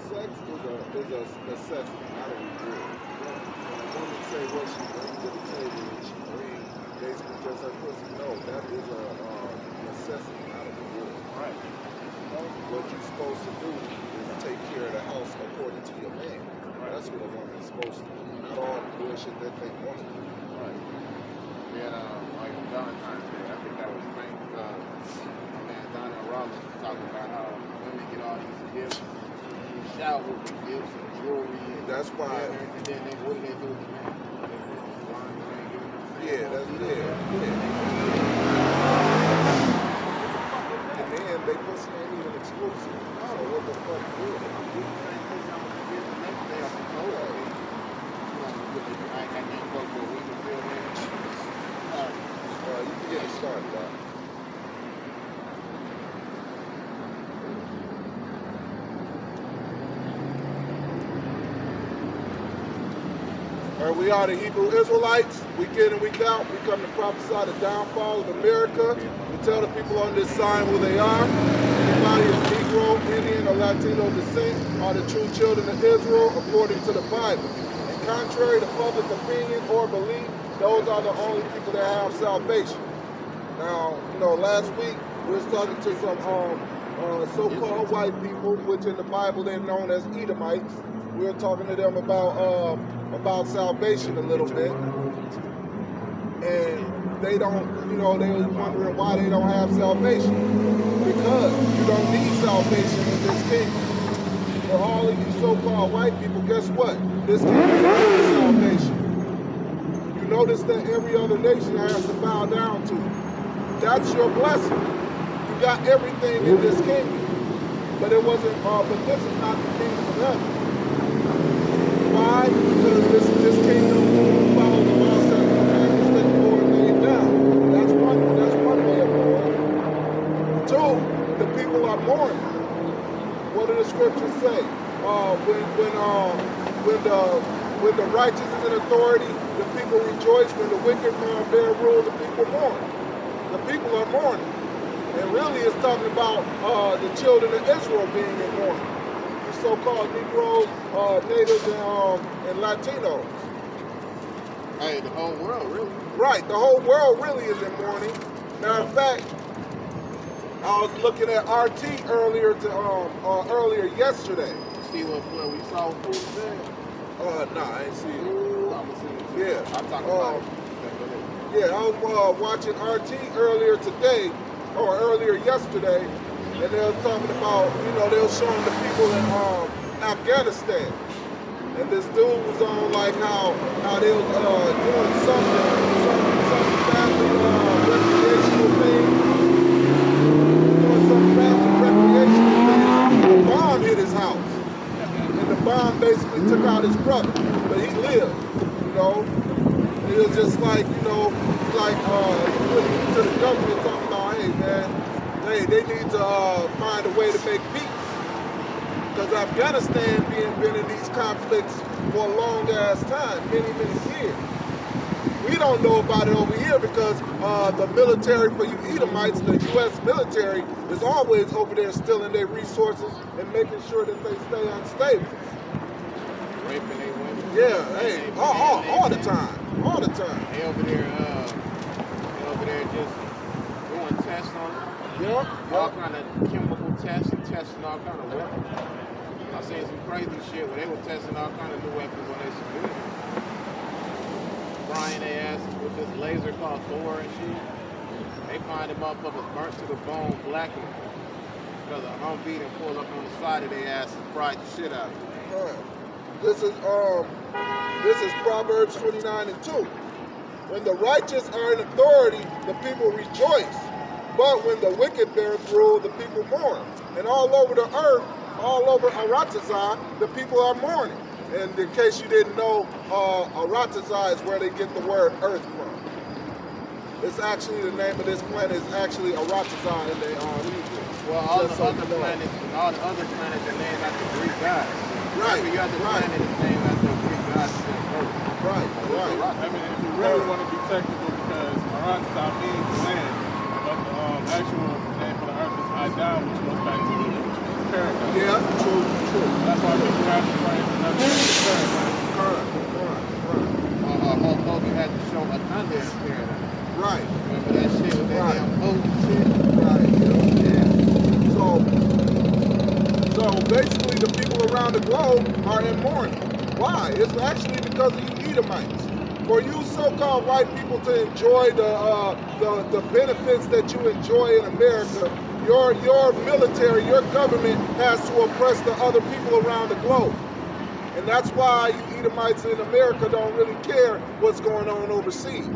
Sex is a necessity, not a reward. When a woman say what she brings to the table and she brings basically just her pussy, no, that is a necessity, not a reward. Right. What you're supposed to do is take care of the house according to your man. Right. That's what a woman is supposed to do, not all the bullshit that they want to do. Right. We had like Valentine's Day. I think that was Frank, my man Donna Rollins talking about how women get all these gifts, these shower with gifts and jewelry. And That's why. And then what do they do with the man? Yeah, that's yeah. And then they pussy ain't even exclusive. So what the fuck is it? You can get it started, dog. We are the Hebrew Israelites. Week in and week out, we come to prophesy the downfall of America. We tell the people on this sign who they are. Anybody of Negro, Indian, or Latino descent are the true children of Israel according to the Bible. And contrary to public opinion or belief, those are the only people that have salvation. Now, last week we was talking to some so-called white people, which in the Bible they're known as Edomites. We were talking to them about salvation a little bit, and they don't, they was wondering why they don't have salvation, because you don't need salvation in this kingdom. For all of you so-called white people, guess what? This kingdom is salvation. You notice that every other nation has to bow down to it. That's your blessing. You got everything in this kingdom, but it wasn't. But this is not the kingdom of heaven. Why? Because this kingdom follows the law, statutes, and commandments that the Lord laid down. That's one way of mourning. Two, the people are mourning. What do the scriptures say? When the righteous is in authority, the people rejoice. When the wicked bear rule, the people mourn. The people are mourning. And really it's talking about the children of Israel being in mourning. So-called Negroes, natives, and Latinos. Hey, the whole world, really. Right, the whole world really is in mourning. Matter of fact, I was looking at RT earlier yesterday. See what we saw food today? Nah, I ain't see it. I'm gonna see it. Yeah. I'm talking about it. Yeah, I was watching RT earlier yesterday. And they was talking about, they was showing the people in Afghanistan. And this dude was on like how they was doing some family recreational thing. Doing some family recreational thing. The bomb hit his house. And the bomb basically took out his brother. But he lived, It was just like, he put to the government talking about, hey man, they need to find a way to make peace. Because Afghanistan been in these conflicts for a long ass time, many years. We don't know about it over here because the military for you Edomites, the U.S. military, is always over there stealing their resources and making sure that they stay unstable. Raping their women. Yeah, hey, all the time. All the time. They over there just doing tests on them. All kind of chemical tests and testing all kind of weapons. I seen some crazy shit where they were testing all kind of new weapons on their civilians. Frying their ass with this laser called Thor and shit. They find the motherfuckers burnt to the bone, blackened. Because a Humvee and pulled up on the side of their ass and fried the shit out of them. Right. This is Proverbs 29:2. When the righteous are in authority, the people rejoice. But when the wicked bears rule, the people mourn. And all over the earth, all over Aratazah, the people are mourning. And in case you didn't know, Aratazah is where they get the word earth from. It's actually, the name of this planet is actually Aratazah in the Hebrew. Well, all the other planets are named after Greek gods. Right, every other planet is named after Greek gods except Earth. Right. I mean, if you really want to be technical, because Aratazah means land, but the actual name for the earth is Adam, which goes back to the paradise. Yeah, true. That's why Hulk Hogan had to show a thunder and stare at him. Right. Remember that shit with that damn boat and shit? Right. Yeah. So basically the people around the globe are in mourning. Why? It's actually because of you Edomites. For you so-called white people to enjoy the benefits that you enjoy in America, your military, your government has to oppress the other people around the globe. And that's why you Edomites in America don't really care what's going on overseas,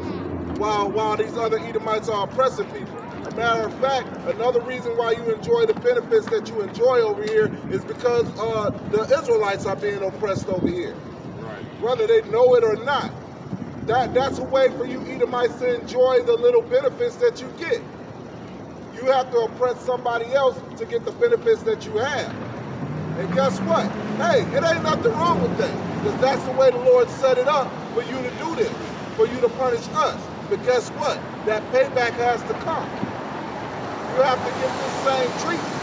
while these other Edomites are oppressing people. A matter of fact, another reason why you enjoy the benefits that you enjoy over here is because the Israelites are being oppressed over here. Right. Whether they know it or not. That's a way for you Edomites to enjoy the little benefits that you get. You have to oppress somebody else to get the benefits that you have. And guess what? Hey, it ain't nothing wrong with that. Because that's the way the Lord set it up for you to do this, for you to punish us. But guess what? That payback has to come. You have to get the same treatment.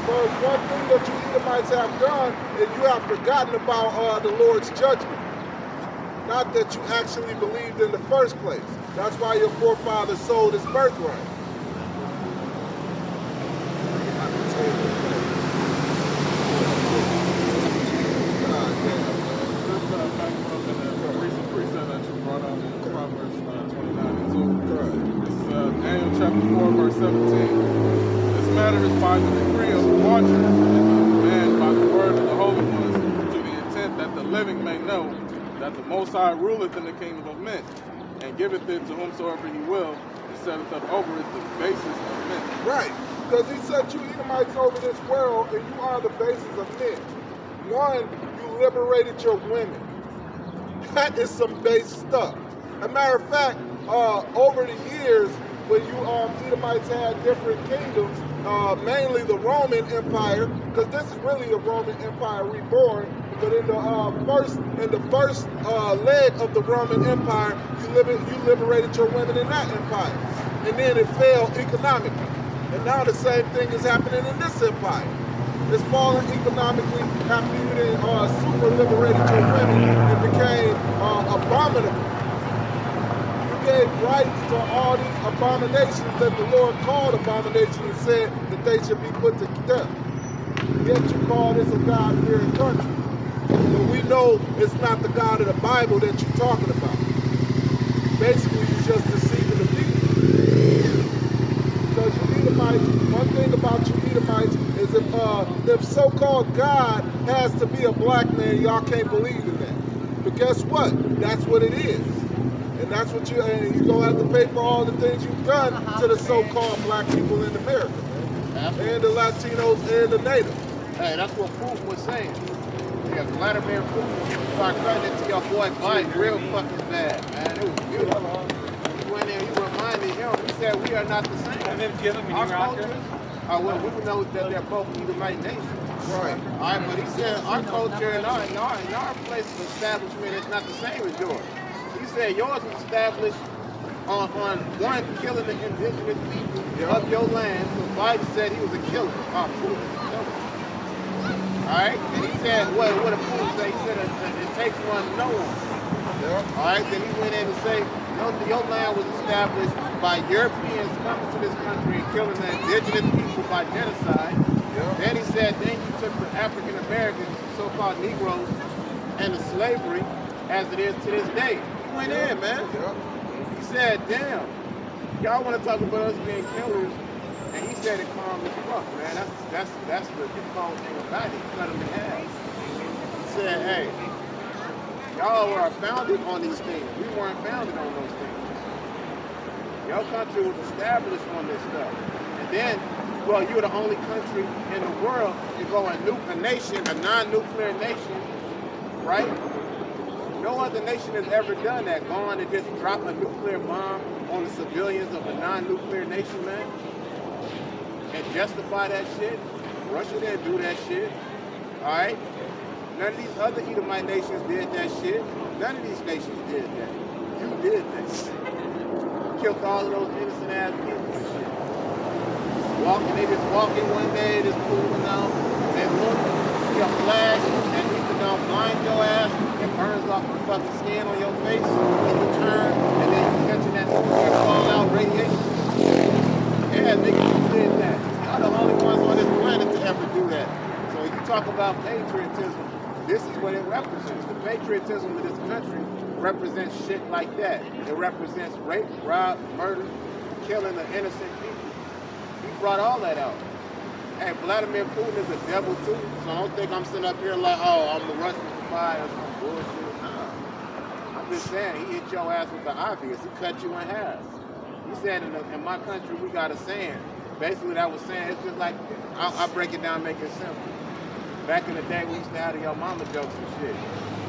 Because one thing that you Edomites have done is you have forgotten about the Lord's judgment. Not that you actually believed in the first place. That's why your forefathers sold his birthright. Verse 17. This matter is by the decree of the watchers and by the word of the holy ones, to the intent that the living may know that the Most High ruleth in the kingdom of men, and giveth it to whomsoever he will, and setteth up over it the basis of men. Right, because he set you Edomites over this world, and you are the basis of men. One, you liberated your women. That is some base stuff. As a matter of fact, over the years, when you Edomites had different kingdoms, mainly the Roman Empire, because this is really a Roman Empire reborn. But in the first leg of the Roman Empire, you liberated your women in that empire, and then it fell economically. And now the same thing is happening in this empire. It's falling economically after you then super liberated your women and became abominable. Gave rights to all these abominations that the Lord called abominations and said that they should be put to death. Yet you call this a God-fearing country. But we know it's not the God of the Bible that you're talking about. Basically, you're just deceiving the people. Because you Edomites, one thing about you Edomites is if so-called God has to be a black man, y'all can't believe in that. But guess what? That's what it is. And that's what you're gonna have to pay for all the things you've done to the so-called black people in America, man. And the Latinos and the natives. Hey, that's what Putin was saying. Yeah, Vladimir Putin started cutting it to your boy Biden real fucking bad, man. It was beautiful. He went in, he reminded him, he said, we are not the same. And then give him our culture. Well, we know that they're both Edomite nations. Right. All right, but he said our culture and our place of establishment is not the same as yours. He said yours was established on one, killing the indigenous people of your land. So Biden said he was a killer. Alright? And he said, what did Putin say? He said it takes one to know one. Yeah. Alright, then he went in and said, your land was established by Europeans coming to this country and killing the indigenous people by genocide. Yeah. Then he said, then you took the African Americans, so-called Negroes, and the slavery as it is to this day. Went in, man. Yeah. He said, damn, y'all want to talk about us being killers, and he said it calm as fuck, man. That's the difficult thing about it. He cut him in half. He said, hey, y'all are founded on these things. We weren't founded on those things. Your country was established on this stuff. And then, well, you're the only country in the world to go a nation, a non-nuclear nation, right? No other nation has ever done that, gone and just drop a nuclear bomb on the civilians of a non-nuclear nation, man. And justify that shit. Russia didn't do that shit. Alright? None of these other Edomite nations did that shit. None of these nations did that. You did that shit. Killed all of those innocent ass people and shit. They just walking one day, just pulling out, and look, see a flag, and he put down blind your ass, it burns off the fucking skin on your face, and you turn, and then you catching that nuclear fallout radiation. Yeah, niggas, you did that. Y'all the only ones on this planet to ever do that. So when you talk about patriotism, this is what it represents. The patriotism of this country represents shit like that. It represents rape, rob, murder, killing of innocent people. He brought all that out. Hey, Vladimir Putin is a devil too, so I don't think I'm sitting up here like, oh, I'm the Russian spy or some bullshit. Nah. I'm just saying, he hit your ass with the obvious. He cut you in half. He said in my country, we got a saying. Basically, that was saying, it's just like, I'll break it down, make it simple. Back in the day, we used to have the yo mama jokes and shit.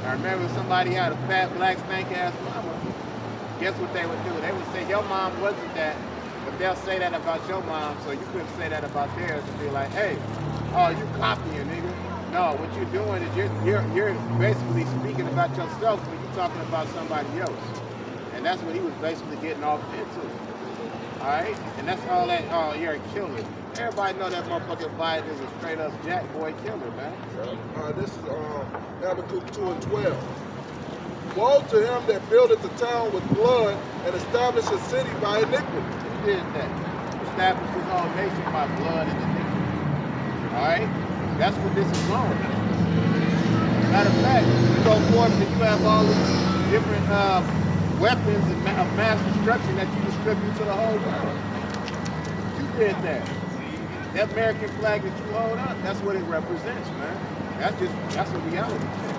I remember somebody had a fat, black, stank-ass mama. Guess what they would do? They would say, your mom wasn't that, but they'll say that about your mom, so you couldn't say that about theirs and be like, hey, oh, you copying, nigga. No, what you're doing is you're basically speaking about yourself when you're talking about somebody else. And that's what he was basically getting off into. Alright? And that's all that, oh, you're a killer. Everybody know that motherfucking Biden is a straight up jack boy killer, man. This is Habakkuk 2:12. Woe to him that buildeth the town with blood and established a city by iniquity. Who did that? Established his whole nation by blood and iniquity. Alright? That's what this is going. Matter of fact, you go forth and you have all these different weapons of mass destruction that you distribute to the whole world. You did that. That American flag that you hold up, that's what it represents, man. That's a reality check.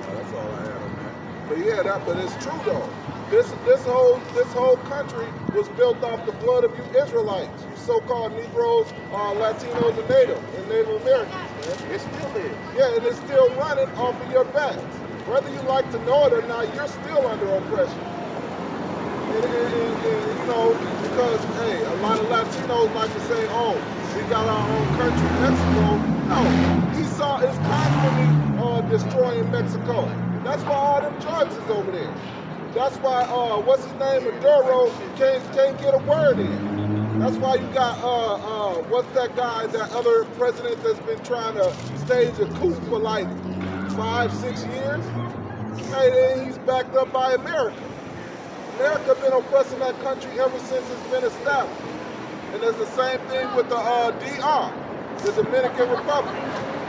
That's all I have on that. But yeah, but it's true though. This whole country was built off the blood of you Israelites, you so-called Negroes, Latinos, and Native Americans, man. It still is. Yeah, and it's still running off of your backs. Whether you like to know it or not, you're still under oppression. And you know, because, hey, a lot of Latinos like to say, oh, we got our own country, Mexico. No, Esau is constantly destroying Mexico. That's why all them drugs is over there. That's why, what's his name, Maduro can't get a word in. That's why you got, what's that guy, that other president that's been trying to stage a coup for like 5-6 years? Hey, he's backed up by America. America been oppressing that country ever since it's been established. And it's the same thing with the DR, the Dominican Republic.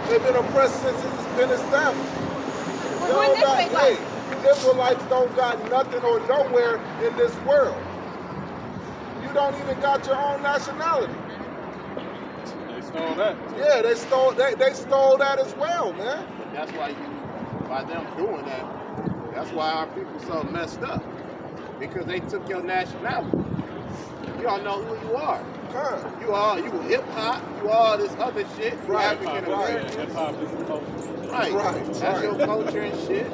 They've been oppressed since it's been established. Israelites don't got nothing or nowhere in this world. You don't even got your own nationality. They stole that. Yeah, they stole that as well, man. But that's why by them doing that, that's why our people so messed up. Because they took your nationality. You don't know who you are. Huh. You hip hop, you all this other shit. You African American. Hip hop is the culture. Right. That's your culture and shit.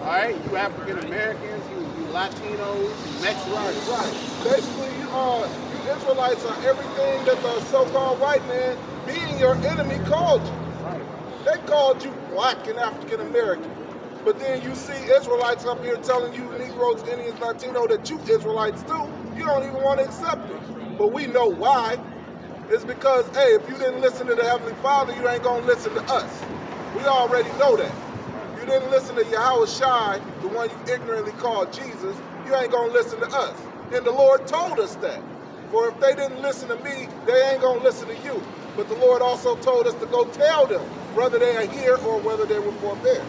Alright, you African Americans, you Latinos, you Mexicans. Right. Basically, you Israelites are everything that the so-called white man, being your enemy, called you. Right. They called you black and African American. But then you see Israelites up here telling you Negroes, Indians, Latino that you Israelites too. You don't even want to accept it. But we know why. It's because, hey, if you didn't listen to the Heavenly Father, you ain't going to listen to us. We already know that. You didn't listen to Yahweh Shai, the one you ignorantly called Jesus, you ain't going to listen to us. And the Lord told us that. For if they didn't listen to me, they ain't going to listen to you. But the Lord also told us to go tell them whether they are here or whether they were forbear.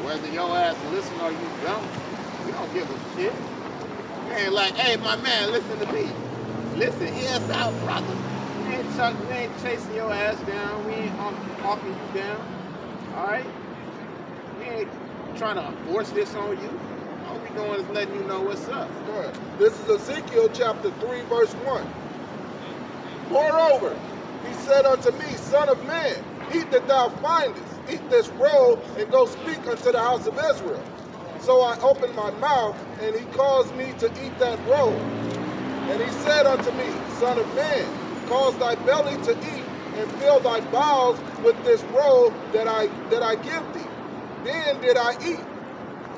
Whether your ass listen or you don't, we don't give a shit. You ain't like, hey, my man, listen to me. Listen, hear us out, brother. We ain't chasing your ass down. We ain't hawking you down. All right? We ain't trying to force this on you. All we doing is letting you know what's up. Right. This is Ezekiel chapter 3, verse 1. Moreover, he said unto me, Son of man, eat that thou findest. Eat this roll and go speak unto the house of Israel. So I opened my mouth, and he caused me to eat that roll. And he said unto me, Son of man, cause thy belly to eat, and fill thy bowels with this roll that I give thee. Then did I eat,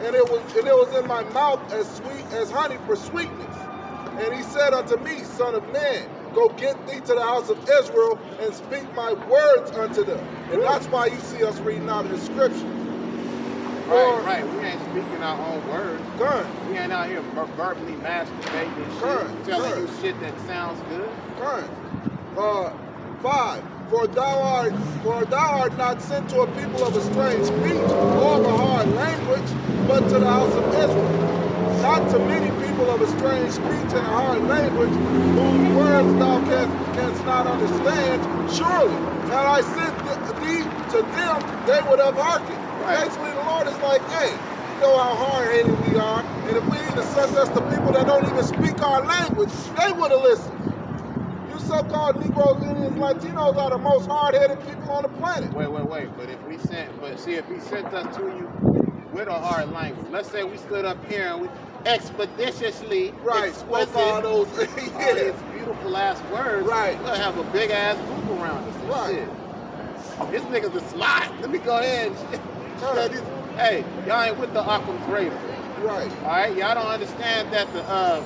and it was in my mouth as sweet as honey for sweetness. And he said unto me, Son of man, go get thee to the house of Israel and speak my words unto them. And that's why you see us reading out of the scripture. Right. We ain't speaking our own words. Current. We ain't out here verbally masturbating and shit, telling you shit that sounds good. Current. 5. For thou art not sent to a people of a strange speech or of a hard language, but to the house of Israel. Not to many people of a strange speech and a hard language, whose words thou canst not understand. Surely, had I sent thee to them, they would have hearkened. Right. Basically, the Lord is like, hey, you know how hard-headed we are, and if we even sent us to people that don't even speak our language, they would have listened. You so-called Negroes, Indians, Latinos are the most hard-headed people on the planet. Wait. But if he sent us to you with a hard language, let's say we stood up here and we expeditiously spoke all those all these beautiful ass words. Right. We'll have a big ass group around us. Right. Shit. This nigga's a slide. Let me go ahead and hey, y'all ain't with the Occam's razor. Right. Alright, y'all don't understand that the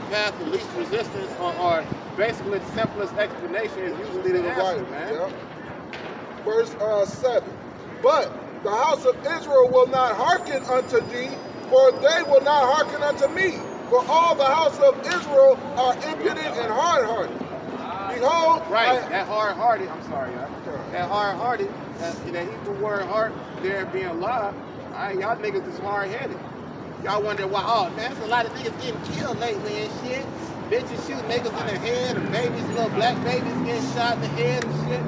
path of least resistance or basically the simplest explanation is usually the answer, man. Yep. Verse 7. But the house of Israel will not hearken unto thee, for they will not hearken unto me. For all the house of Israel are impudent and hard-hearted. Behold, that hard-hearted, I'm sorry, y'all. That hard-hearted, that Hebrew word heart, there being law, y'all niggas is hard-headed. Y'all wonder why, oh man, there's a lot of niggas getting killed lately and shit. Bitches shoot niggas in the head, and babies, little black babies getting shot in the head and shit.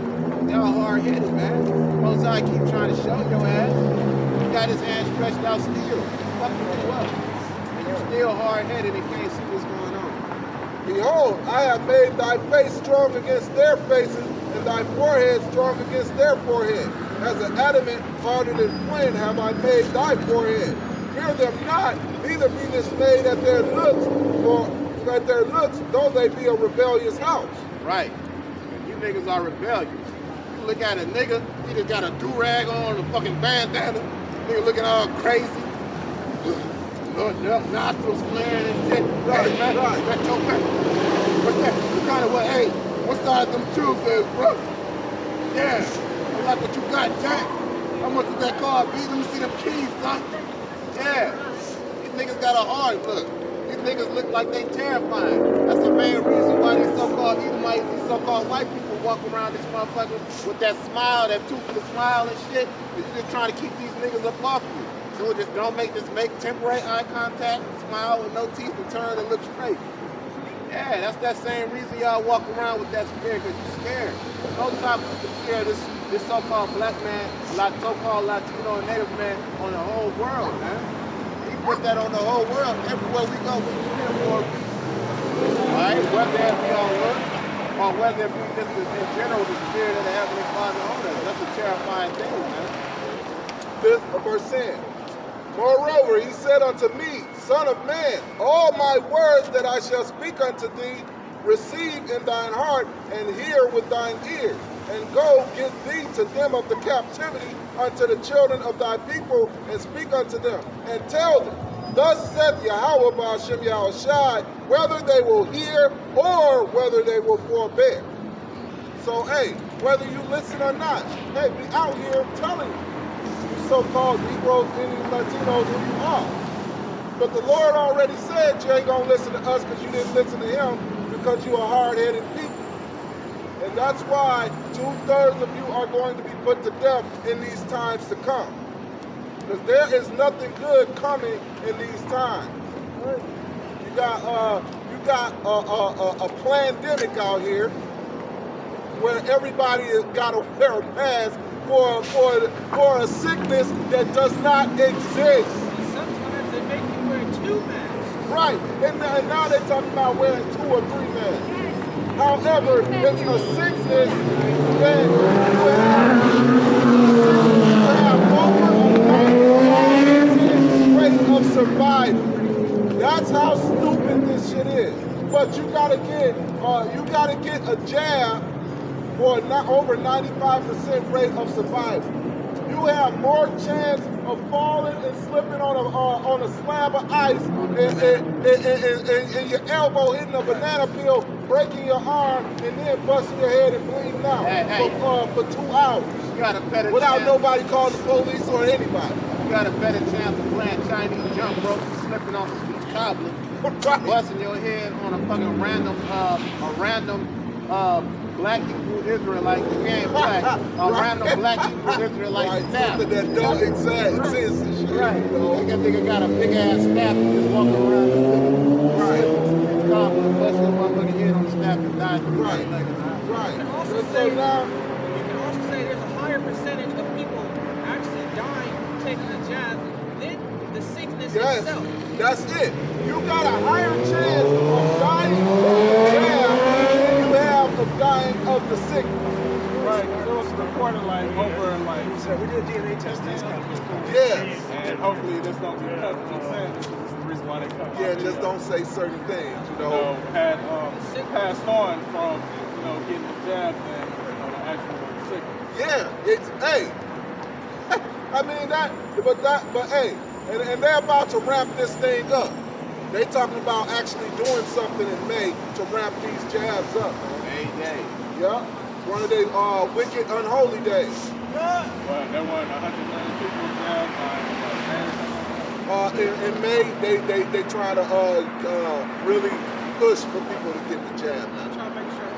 Y'all hard-headed, man. Most I keep trying to show your ass. You got his hand stretched out still. Fucking you up. And you still hard-headed and can't see what's going on. Behold, I have made thy face strong against their faces, and thy forehead strong against their forehead. As an adamant harder than flint have I made thy forehead. Fear them not, neither be dismayed at their looks, though they be a rebellious house. Right. You niggas are rebellious. You look at a nigga, he just got a do-rag on, a fucking bandana, nigga looking all crazy. Nostrils flaring and shit. Right. What side of them shoes is, bro? Yeah. I like what you got, Jack. How much is that car, B? Let me see them keys, son. Yeah. These niggas got a hard look. These niggas look like they terrifying. That's the main reason why these so-called Edomites, these so-called white people walk around this motherfucker with that smile, that toothless smile and shit. You're just trying to keep these niggas up off you. So just make temporary eye contact, smile with no teeth, and turn and look straight. Yeah, that's that same reason y'all walk around with that fear, because you're scared. No time to fear this so-called black man, so-called Latino and Native man on the whole world, man. He put that on the whole world. Everywhere we go, we fear for a reason. Alright, whether it be on earth, or whether it be just in general, the spirit of the Heavenly Father on us. That's a terrifying thing, man. This verse 10. Moreover, he said unto me, Son of man, all my words that I shall speak unto thee, receive in thine heart, and hear with thine ears, and go get thee to them of the captivity unto the children of thy people, and speak unto them, and tell them, Thus saith Yahweh Ba'ashem Yahushai, whether they will hear or whether they will forbear. So, hey, whether you listen or not, hey, be out here telling you. So-called Negroes, Indians, Latinos, who you are. But the Lord already said you ain't going to listen to us because you didn't listen to him because you are hard-headed people. And that's why 2/3 of you are going to be put to death in these times to come. Because there is nothing good coming in these times. Right? You got a pandemic out here where everybody has got to wear a mask for a sickness that does not exist. Sometimes they make you wear 2 masks. Right, and now they're talking about wearing 2 or 3 masks. However, it's a sickness that you have over a rate of survival. That's how stupid this shit is. But you gotta get a jab for over 95% rate of survival. You have more chance of falling and slipping on a slab of ice and your elbow hitting a banana peel breaking your arm and then busting your head and bleeding out for 2 hours. You got a better without chance. Nobody calling the police or anybody. You got a better chance of playing Chinese jump rope, slipping off the cobblers, busting your head on a fucking random black Hebrew Israelite, you ain't black, random black Hebrew Israelite staff. Something that don't exist and shit. Right. That nigga got a big ass staff and just walking around the city. Right. It's cobblers, busting your motherfucking head on the staff and dying. Right. You can also So say now, there's a higher percentage of people actually dying from taking the jab than the sickness itself. That's it. You got a higher chance of dying from the jab than you have of dying of the sickness. Right, it was reported like over like We did DNA test this kind of Yes. and hopefully this don't be cut from saying this is the reason why they cut. Yeah, just don't say certain things, had passed on from getting the jab than the actual sickness. Yeah, it's I mean but hey, and they're about to ramp this thing up. They talking about actually doing something in May to ramp these jabs up. May Day. Yeah, one of their wicked, unholy days. But there weren't 100 million people jabbed In May, they try to really push for people to get the jab now. Trying to make sure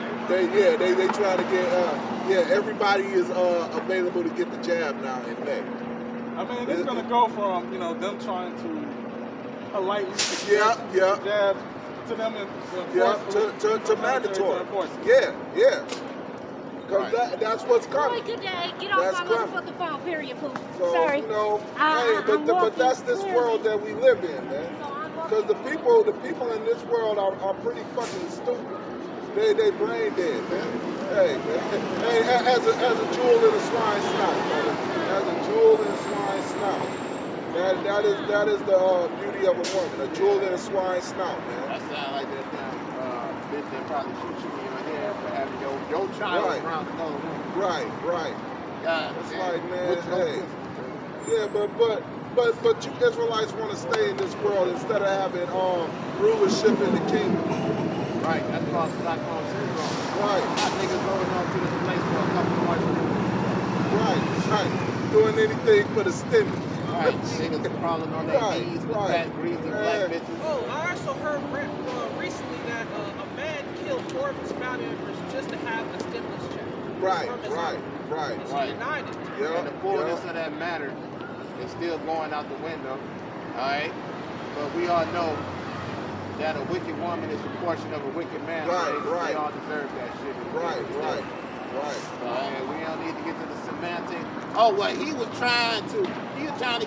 They try to get everybody is available to get the jab now in May. I mean, it's gonna go from them trying to politely Yeah. jab to them To mandatory. Yeah. Because that's what's Boy, coming. good day. Get off my motherfucking phone, period, poo. So, Sorry. but that's this world that we live in, man. Because the people in this world are pretty fucking stupid. They brain dead, man. Hey, as a jewel in a swine's snout, brother. As a jewel in a swine's snout. That is the beauty of a woman, a jewel in a swine's snout, man. That sound like that damn bitch that probably shoot you in your head for having your child around another woman. Right. God, It's man. like, man, What's no hey. Yeah, but you Israelites want to stay in this world instead of having rulership in the kingdom. Right, that's called Stockholm syndrome. Right. Hot niggas rolling up to this place for a couple of months. Right. Doing anything for the stimulus. Right, niggas crawling on their knees with fat, greasy black bitches. Oh, I also heard recently that a man killed 4 of his family members just to have a stimulus check. Right. He denied it. Yeah. And the fullness of that matter is still going out the window. Alright? But we all know that a wicked woman is a portion of a wicked man. Right. They all deserve that shit. Right. We don't need to get to the semantics. Oh, well, he was trying to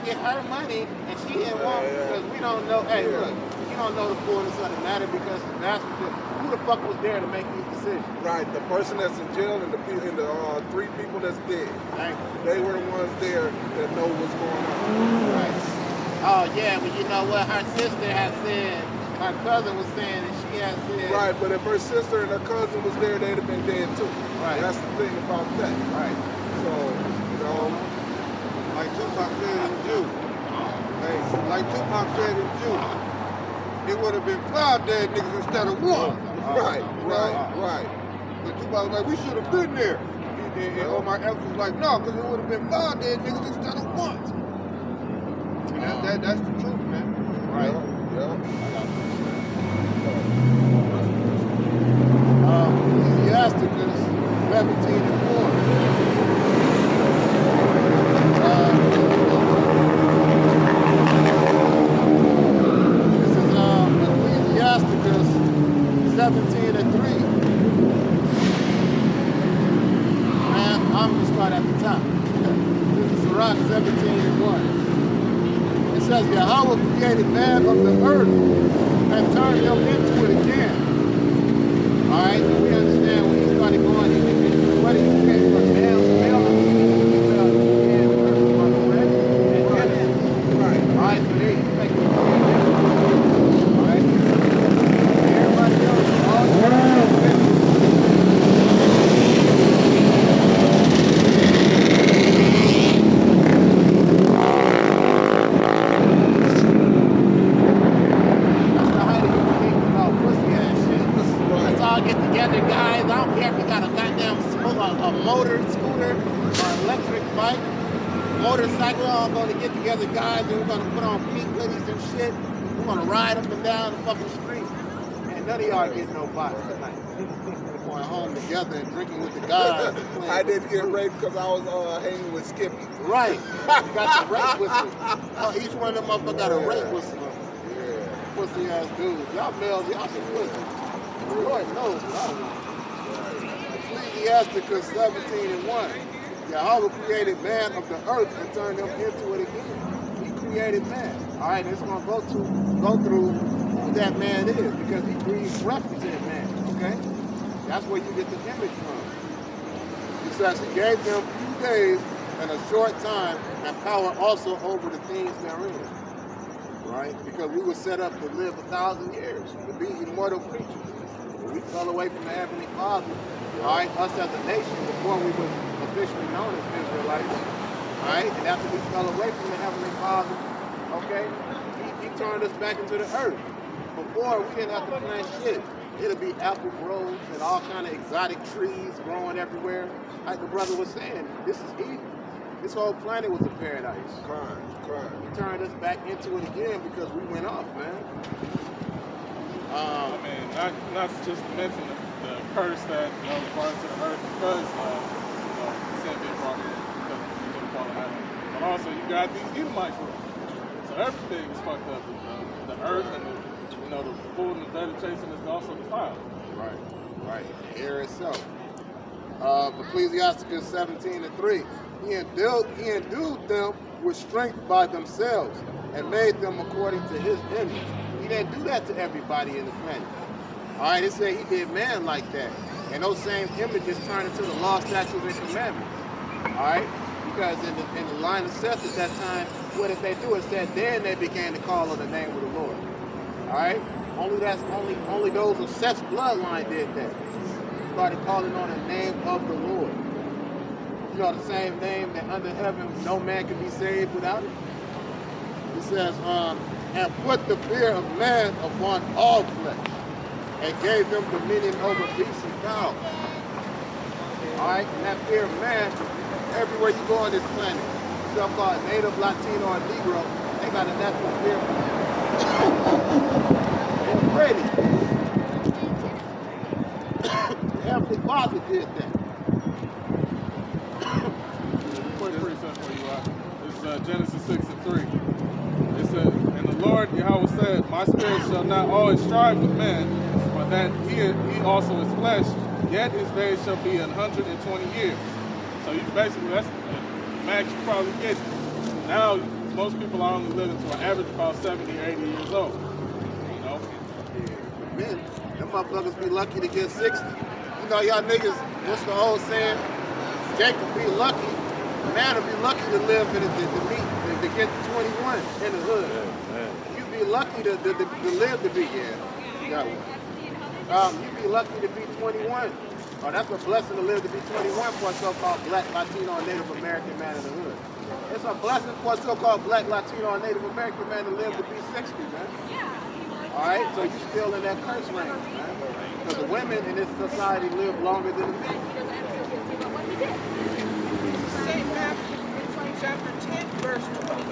get her money and she didn't want it because we don't know. Hey, look, you don't know the fullness of the matter because who the fuck was there to make these decisions? Right. The person that's in jail and the 3 people that's dead. They were the ones there that know what's going on. Right. Oh, yeah, but you know what? Her sister had said, her cousin was saying that she had said. Right, but if her sister and her cousin was there, they'd have been dead too. Right. That's the thing about that. Right. So, like Tupac said in Jew. Like Tupac said in Jew. It would have been 5 dead niggas instead of 1. Right. But Tupac was like, we should have been there. And all my elders was like, no, because it would have been 5 dead niggas instead of 1. And that's the truth, man. Right. Yeah. Ecclesiasticus 17:4. This is Ecclesiasticus 17:3. And I'm going to start at the top. This is Sirach 17:1. It says, Yahweh created man from the earth and turned him into it again. Alright, so we understand when he started going, what he came from male to male, right? Alright, so there you take it. Alright? Everybody else, all the I get the a motor scooter or electric bike, motorcycle, all going to get together guys and we're going to put on pink hoodies and shit. We're going to ride up and down the fucking street. And none of y'all get no box tonight. We're going home together and drinking with the guys. I didn't get raped because I was hanging with Skippy. Right. You got the rape whistle. Each one of them motherfuckers got a rape whistle. Yeah. Pussy ass dudes. Y'all males, y'all some pussy. Lord knows. Ecclesiasticus 17:1. Yahweh created man of the earth and turned him into it again. He created man. All right, it's going to go through who that man is because he breathes breath into that man. Okay, that's where you get the image from. He says he gave them few days and a short time and power also over the things therein. Right, because we were set up to live 1,000 years, to be immortal creatures. When we fell away from the Heavenly Father, all right, us as a nation, before we were officially known as Israelites, all right, and after we fell away from the Heavenly Father, okay, he turned us back into the earth. Before, we didn't have to plant shit. It'll be apple groves and all kind of exotic trees growing everywhere. Like the brother was saying, this is Eden. This whole planet was a paradise. Crime. He turned us back into it again because we went off, man. I mean, not just to mention the curse that brought to the earth because sin being brought because of the fall of Adam. But also you got these Edomites rules. So everything is fucked up. The earth and the food and the vegetation is also defiled. Right. Air itself. Ecclesiasticus 17:3. He endued them with strength by themselves and made them according to his image. He didn't do that to everybody in the planet. All right, it said he did man like that. And those same images turned into the law, statutes, and commandments. All right? Because in the line of Seth at that time, what did they do? It said then they began to call on the name of the Lord. All right? Only those of Seth's bloodline did that. Started calling on the name of the Lord. You know, the same name that under heaven no man can be saved without it. It says, and put the fear of man upon all flesh, and gave them dominion over beasts and fowls. All right, and that fear of man, everywhere you go on this planet, so-called native, Latino, or Negro, they got a natural fear of man. Already. The Heavenly Father did that. Quick precept for you, this is Genesis 6:3. It said, and the Lord Yahweh said, my spirit shall not always strive with man, but that he also is flesh, yet his days shall be 120 years. So you basically, that's the max you probably get. Now, most people are only living to an average about 70 or 80 years old. You know? Yeah, men, them motherfuckers be lucky to get 60. You know, y'all niggas, what's the old saying? Jacob be lucky. Man will be lucky to live to get 21 in the hood. Yeah. You be lucky to live to be here. You be lucky to be 21. Oh, that's a blessing to live to be 21 for a so-called Black, Latino, and Native American man in the hood. It's a blessing for a so-called Black, Latino, and Native American man to live to be 60, man. All right, so you still in that curse range, man. Because the women in this society live longer than the men. St. Matthew chapter 10, verse 20.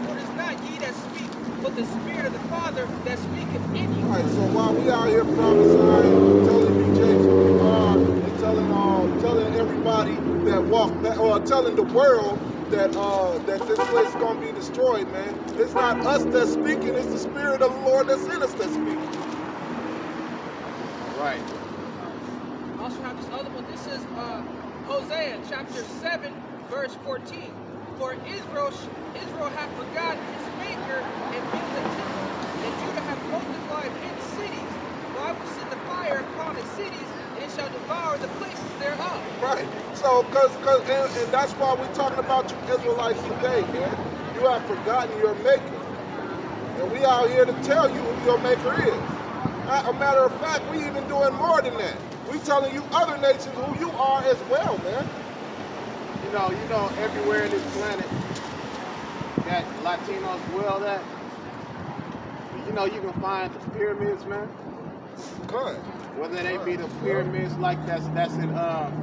For it is not ye that speak, but the Spirit of the Father that speaketh in you. All right, so while we out here prophesying, telling you Jason, and telling everybody that or telling the world that this place is gonna be destroyed, man. It's not us that's speaking; it's the Spirit of the Lord that's in us that's speaking. Right. I also have this other one. This is Hosea chapter 7, verse 14. For Israel hath forgotten his maker and built a temple, and Judah hath multiplied its cities. For I will send the fire upon the cities, and it shall devour the places thereof. Right. So, and that's why we're talking about you Israelites today, man. You have forgotten your maker. And we out here to tell you who your maker is. A matter of fact, we even doing more than that. We telling you other nations who you are as well, man. You know, everywhere in this planet that Latinos dwell at, you know, you can find the pyramids, man. Good. Whether they be the pyramids like that's in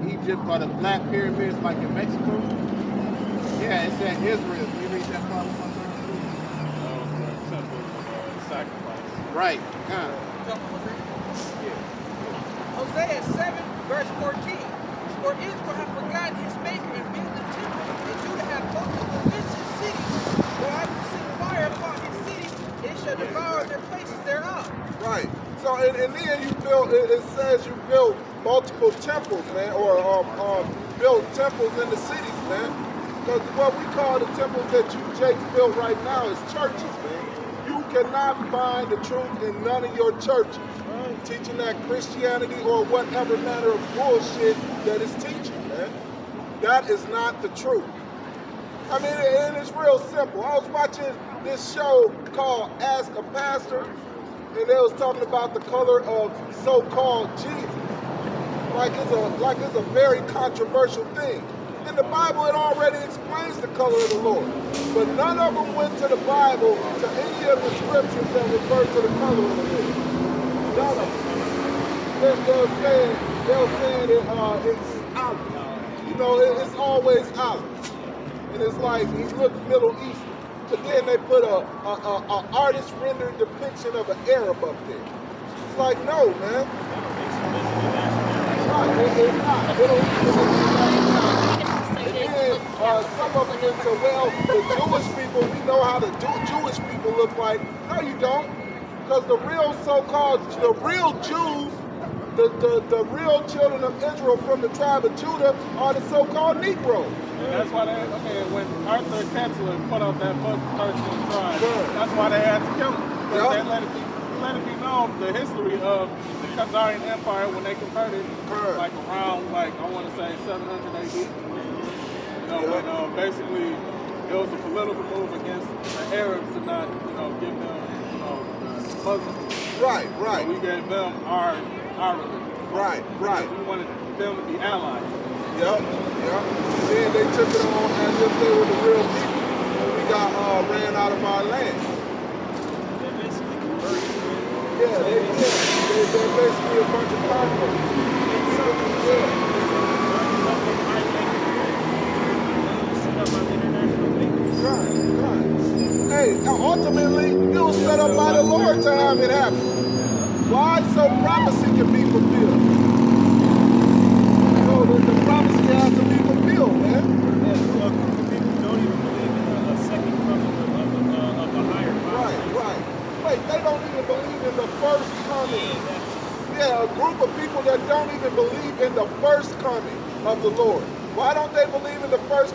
Egypt or the black pyramids like in Mexico. Yeah, it said Israel. Can you read that part? Sacrifice. Right. Hosea 7, verse 14. For Israel hath forgotten his maker and built the temple, and Judah hath broken the fenced cities. For I will send fire upon his cities, it shall devour their places thereof. Right. So and then you build. It says you build multiple temples, man, or build temples in the cities, man. Because what we call the temples that you Jakes built right now is churches, man. You cannot find the truth in none of your churches teaching that Christianity or whatever manner of bullshit that is teaching, man. That is not the truth. I mean, and it's real simple. I was watching this show called Ask a Pastor, and they was talking about the color of so-called Jesus. Like it's a very controversial thing. In the Bible, it already explains the color of the Lord. But none of them went to the Bible, to any of the scriptures that refer to the color of the Lord. None of them. They'll say it's out. You know, it's always out. And it's like, he looked Middle Eastern. But then they put a artist rendered depiction of an Arab up there. It's like, no, man. Right, it's not. Middle Eastern. Some of them into, well, the Jewish people, we know how the Jewish people look like. No, you don't. Because the real so-called, the real Jews, the real children of Israel from the tribe of Judah are the so-called Negroes. And that's why when Arthur Ketzler put out that book, 13 Tribes, that's why they had to kill him. Because they let it be known the history of the Khazarian Empire when they converted, like around, I want to say 700 AD. You know, when basically it was a political move against the Arabs to not, give them, the Muslims. Right. So we gave them our religion. Right. We wanted them to be allies. Yep. Then they took it on as if they were the real people, and we got ran out of our land. They basically converted. Yeah, they're basically a bunch of converts. Right. Hey, ultimately, it was set up by the Lord to have it happen. Why? So prophecy can be fulfilled. The prophecy has to be fulfilled, man. Yeah, a group of people don't even believe in a second coming of the higher power. Right. Wait, they don't even believe in the first coming. Yeah, a group of people that don't even believe in the first coming of the Lord. Why don't they believe in the first